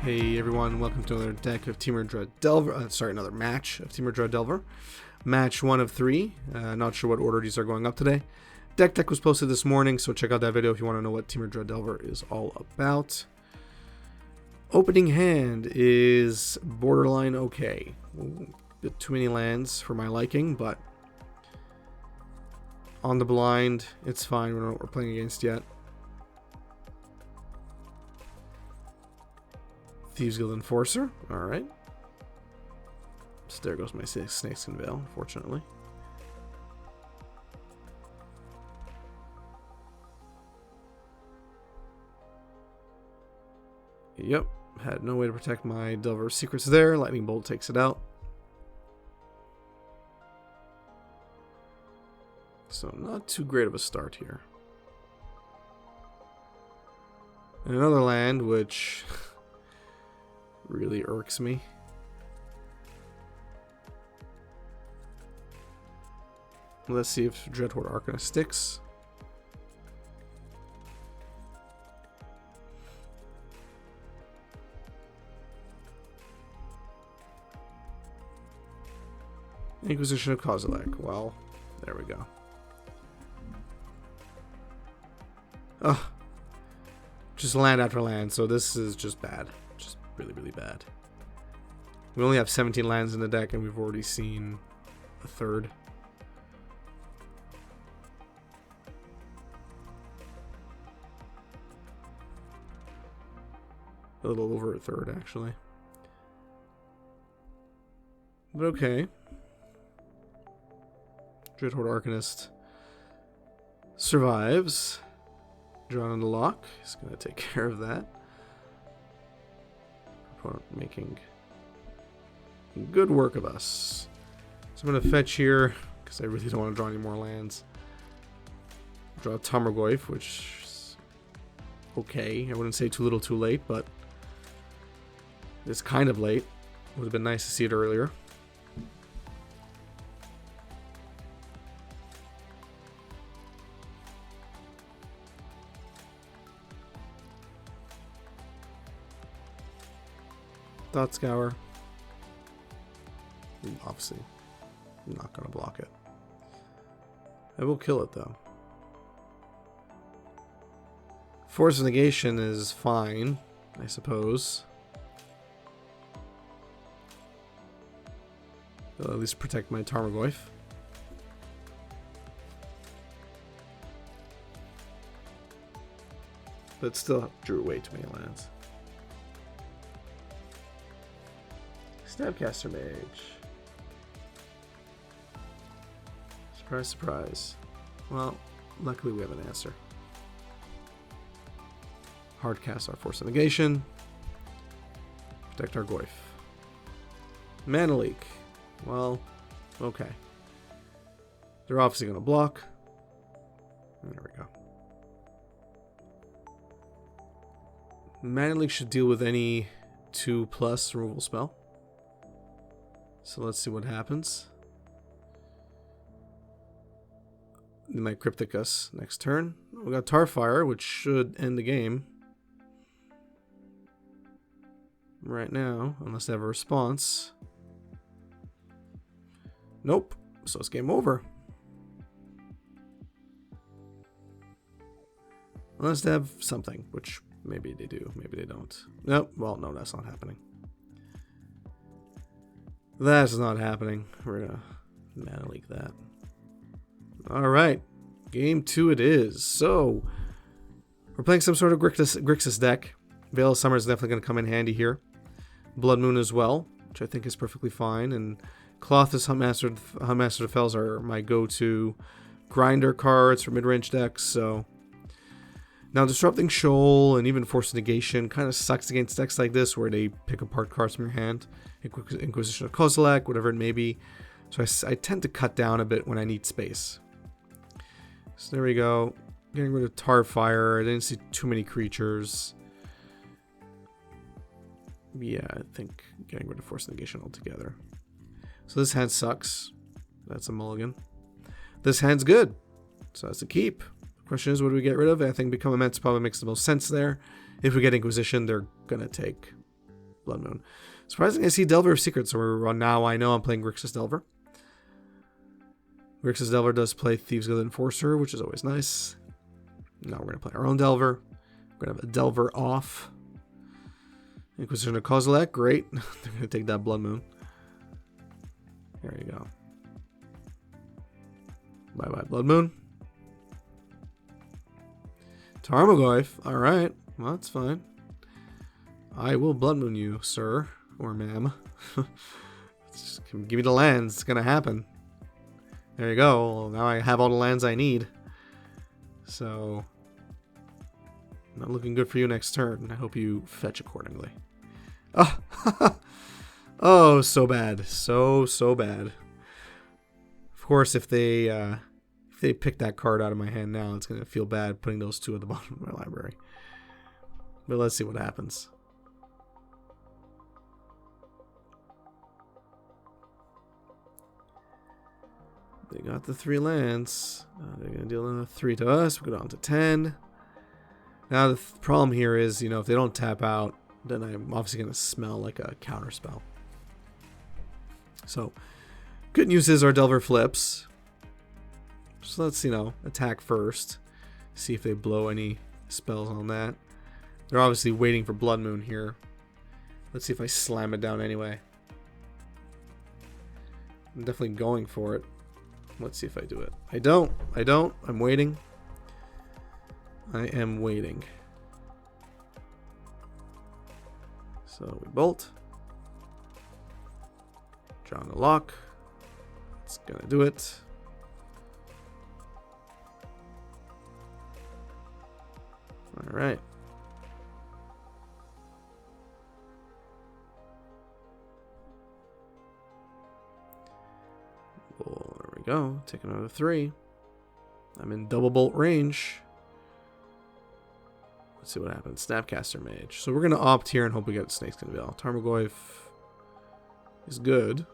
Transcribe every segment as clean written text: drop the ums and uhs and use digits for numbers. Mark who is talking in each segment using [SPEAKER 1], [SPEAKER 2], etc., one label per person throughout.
[SPEAKER 1] Hey everyone, welcome to another deck of Temur Dread Delver. Another match of Temur Dread Delver. Match 1 of 3. Not sure what order these are going up today. Deck was posted this morning, so check out that video if you want to know what Temur Dread Delver is all about. Opening hand is borderline okay. Bit too many lands for my liking, but on the blind, it's fine. We don't know what we're playing against yet. Thieves Guild Enforcer, alright. So there goes my Snakeskin Veil, unfortunately. Yep, had no way to protect my Delver Secrets there. Lightning Bolt takes it out. So not too great of a start here. And another land, which really irks me. Let's see if Dreadhorde Arcanist sticks. Inquisition of Kozilek. Well, there we go. Ugh. Just land after land, so this is just bad. Just really, really bad. We only have 17 lands in the deck, and we've already seen a third. A little over a third, actually. But okay. Dreadhorde Arcanist survives. Drawn on the lock. He's going to take care of that. Opponent making good work of us. So I'm going to fetch here because I really don't want to draw any more lands. Draw Tarmogoyf, which is okay. I wouldn't say too little too late, but it's kind of late. Would have been nice to see it earlier. Thought Scour. Obviously, I'm not going to block it. I will kill it, though. Force of Negation is fine, I suppose. It'll at least protect my Tarmogoyf. But still drew way too many lands. Snapcaster Mage. Surprise, surprise. Well, luckily we have an answer. Hardcast our Force of Negation. Protect our Goyf. Mana Leak. Well, okay. They're obviously going to block. There we go. Mana Leak should deal with any 2+ removal spell. So let's see what happens. They might Cryptic us next turn. We got Tarfire, which should end the game. Right now, unless they have a response. Nope. So it's game over. Unless they have something, which maybe they do, maybe they don't. Nope. Well, no, that's not happening. That's not happening. We're gonna Mana Leak that. Alright. Game 2 it is. So, we're playing some sort of Grixis deck. Veil of Summer is definitely going to come in handy here. Blood Moon as well, which I think is perfectly fine. And Clothis Huntmaster of Fells are my go-to grinder cards for mid-range decks. So, now Disrupting Shoal and even Force of Negation kind of sucks against decks like this where they pick apart cards from your hand. Inquisition of Kozilek, whatever it may be. So I tend to cut down a bit when I need space. So there we go. Getting rid of Tarfire. I didn't see too many creatures. Yeah, I think getting rid of Force Negation altogether. So this hand sucks. That's a mulligan. This hand's good. So that's a keep. Question is, what do we get rid of? I think Become Immense probably makes the most sense there. If we get Inquisition, they're going to take Blood Moon. Surprisingly, I see Delver of Secrets, so now I know I'm playing Grixis Delver. Grixis Delver does play Thieves Guild Enforcer, which is always nice. Now we're going to play our own Delver. We're going to have a Delver off. Inquisition of Kozilek, great. They're going to take that Blood Moon. There you go. Bye-bye, Blood Moon. Tarmogoyf, alright. Well, that's fine. I will Blood Moon you, sir. Or ma'am. Give me the lands. It's going to happen. There you go. Well, now I have all the lands I need. So, not looking good for you next turn. I hope you fetch accordingly. Oh, oh, so bad. So bad. Of course, if they pick that card out of my hand now, it's going to feel bad putting those two at the bottom of my library. But let's see what happens. They got the 3 lands. They're going to deal another 3 to us. We go down to 10. Now the problem here is, if they don't tap out, then I'm obviously going to smell like a counter spell. So, good news is our Delver flips. So let's, attack first. See if they blow any spells on that. They're obviously waiting for Blood Moon here. Let's see if I slam it down anyway. I'm definitely going for it. Let's see if I do it. I don't. I'm waiting. I am waiting. So we bolt. Drawing a lock. It's gonna do it. Alright. Well, there we go. Take another 3. I'm in double bolt range. Let's see what happens. Snapcaster Mage. So we're going to opt here and hope we get Snakeskin Veil. Tarmogoyf is good.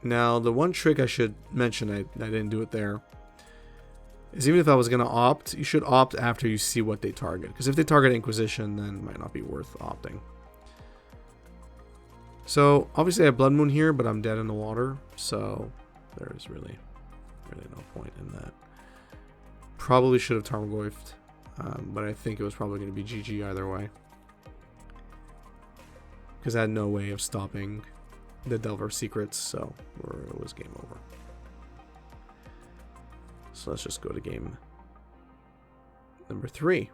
[SPEAKER 1] Now, the one trick I should mention, I didn't do it there, is even if I was going to opt, you should opt after you see what they target. Because if they target Inquisition, then it might not be worth opting. So, obviously I have Blood Moon here, but I'm dead in the water. So, there's really no point in that. Probably should have Tarmogoyfed, but I think it was probably going to be GG either way. Because I had no way of stopping the Delver Secrets, so it was game over. So let's just go to game number 3.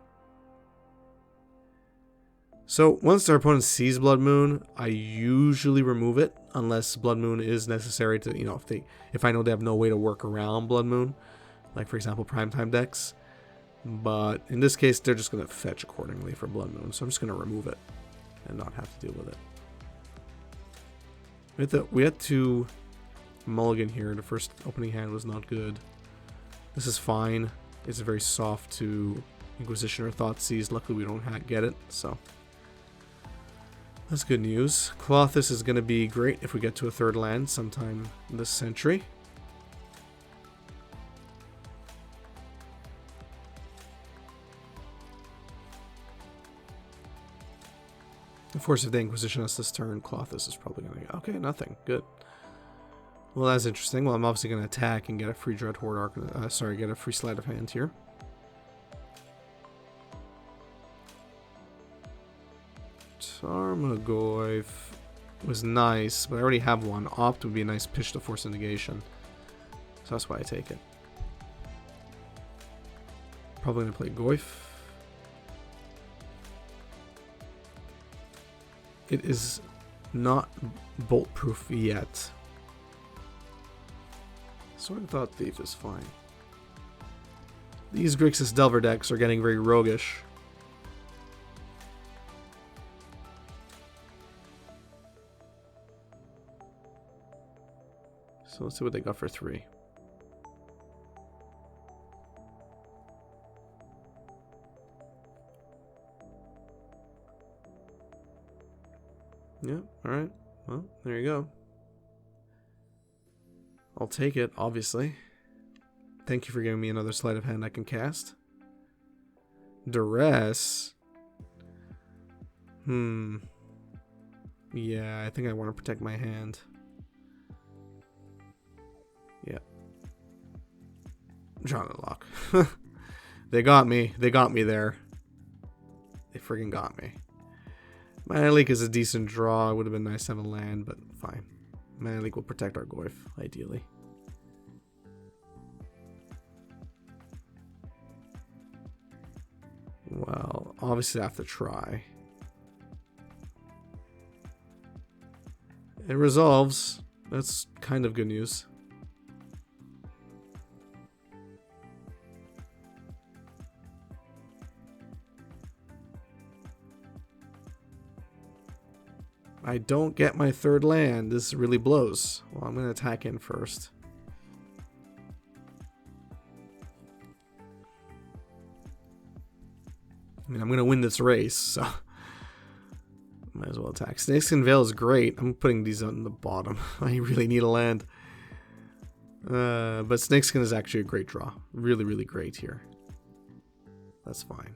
[SPEAKER 1] So once our opponent sees Blood Moon, I usually remove it unless Blood Moon is necessary to, if I know they have no way to work around Blood Moon, like for example Primetime decks. But in this case, they're just going to fetch accordingly for Blood Moon, so I'm just going to remove it and not have to deal with it. We had to mulligan here. The first opening hand was not good. This is fine. It's very soft to Inquisition or Thoughtseize. Luckily we don't get it, so that's good news. Colossus is going to be great if we get to a 3rd land sometime this century. Of course, if they Inquisition us this turn, Colossus is probably going to go. Okay, nothing. Good. Well, that's interesting. Well, I'm obviously going to attack and get a free Dread Horde get a free Sleight of Hand here. Tarmogoyf was nice, but I already have one. Opt would be a nice pitch to force a negation. So that's why I take it. Probably going to play Goyf. It is not bolt proof yet. Sword Thought Thief is fine. These Grixis Delver decks are getting very roguish. So let's see what they got for 3. Yeah, alright. Well, there you go. I'll take it, obviously. Thank you for giving me another sleight of hand I can cast. Duress. Yeah, I think I want to protect my hand. Yeah. Drawn and lock. They got me. They got me there. They friggin' got me. Mana Leak is a decent draw. It would have been nice to have a land, but fine. Mana Leak will protect our Goyf, ideally. Well, obviously I have to try. It resolves. That's kind of good news. I don't get my third land. This really blows. Well, I'm going to attack in first. I mean, I'm going to win this race, so might as well attack. Snakeskin Veil is great. I'm putting these on the bottom. I really need a land. But Snakeskin is actually a great draw. Really, really great here. That's fine.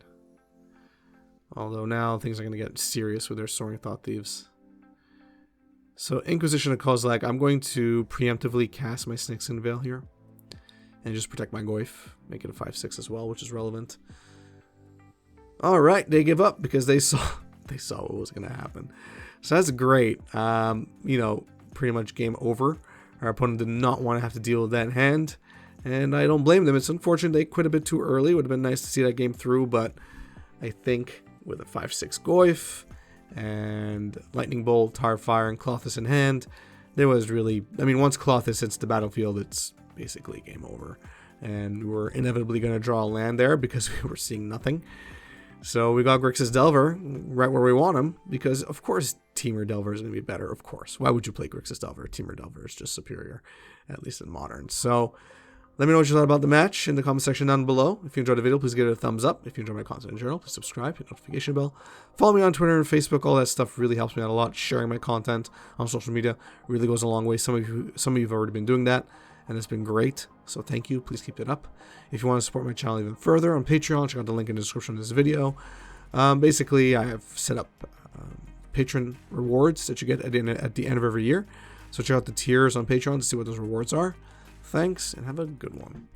[SPEAKER 1] Although now things are going to get serious with their Soaring Thought Thieves. So Inquisition of Kozilek, I'm going to preemptively cast my Snakeskin Veil here. And just protect my Goyf. Make it a 5/6 as well, which is relevant. Alright, they give up because they saw what was going to happen. So that's great. You know, pretty much game over. Our opponent did not want to have to deal with that hand. And I don't blame them. It's unfortunate they quit a bit too early. It would have been nice to see that game through, but I think with a 5/6 Goyf and Lightning Bolt, Tar Fire, and Klothys in hand, there was really, I mean, once Klothys hits the battlefield, it's basically game over. And we're inevitably going to draw a land there because we were seeing nothing. So we got Grixis Delver right where we want him, because of course Temur Delver is going to be better, of course. Why would you play Grixis Delver? Temur Delver is just superior, at least in Modern. So let me know what you thought about the match in the comment section down below. If you enjoyed the video, please give it a thumbs up. If you enjoy my content in general, please subscribe, hit the notification bell. Follow me on Twitter and Facebook. All that stuff really helps me out a lot. Sharing my content on social media really goes a long way. Some of you have already been doing that, and it's been great. So thank you. Please keep it up. If you want to support my channel even further on Patreon, check out the link in the description of this video. Basically, I have set up patron rewards that you get at the end of every year. So check out the tiers on Patreon to see what those rewards are. Thanks, and have a good one.